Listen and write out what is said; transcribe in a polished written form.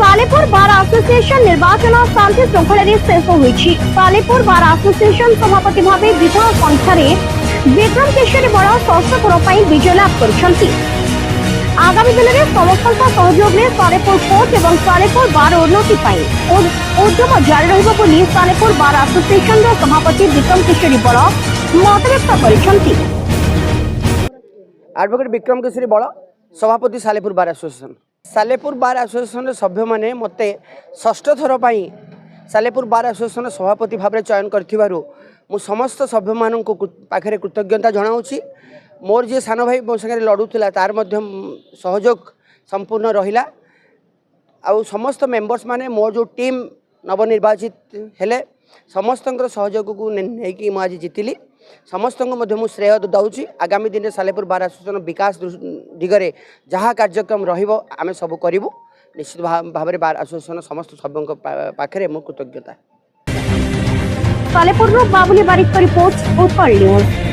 Salepur bar association निर्वाचन शांति श्रृंखल शेष होईछि। Salepur bar association सभापति भाव विपुल संख्यार विक्रम केशरी बड़ षष्ठ थर पर विजय लाभ कर आगामी दिन में समस्त सहयोग में सालेपुर कोर्ट और सालेपुर बार उन्नति उद्यम जारी रहिबो बोली सालेपुर बार एसोसिएशन सभापति विक्रम केशरी बड़ मत व्यक्त कर एडवोकेट विक्रम केशरी बड़ सभापति Salepur bar association. Salepur bar association सभ्य मैंने मत षष्ठ थर पर सालेपुर बार एसोसिएशन सभापति भाव में चयन करूँ समस्त सभ्य मान पाखे कृतज्ञता जनाऊँगी। मोर जी सान भाई मो सागर लड़ूला तार सहयोग संपूर्ण रहिला। आउ समस्त मेंबर्स माने मोर जो टीम नवनिर्वाचित हेले समस्त सहयोग को नहीं मुझे जीतिली। समस्त मु श्रेय दौची। आगामी दिन में सालेपुर बार एसोसिएशन विकास दिगरे जहाँ कार्यक्रम रमें सब करूँ निश्चित भाव में बार एसोसिएशन समस्त सभ्यों पाखे मो कृतज्ञता। सालेपुर बाबुली बारिक रिपोर्ट उत्कल न्यूज।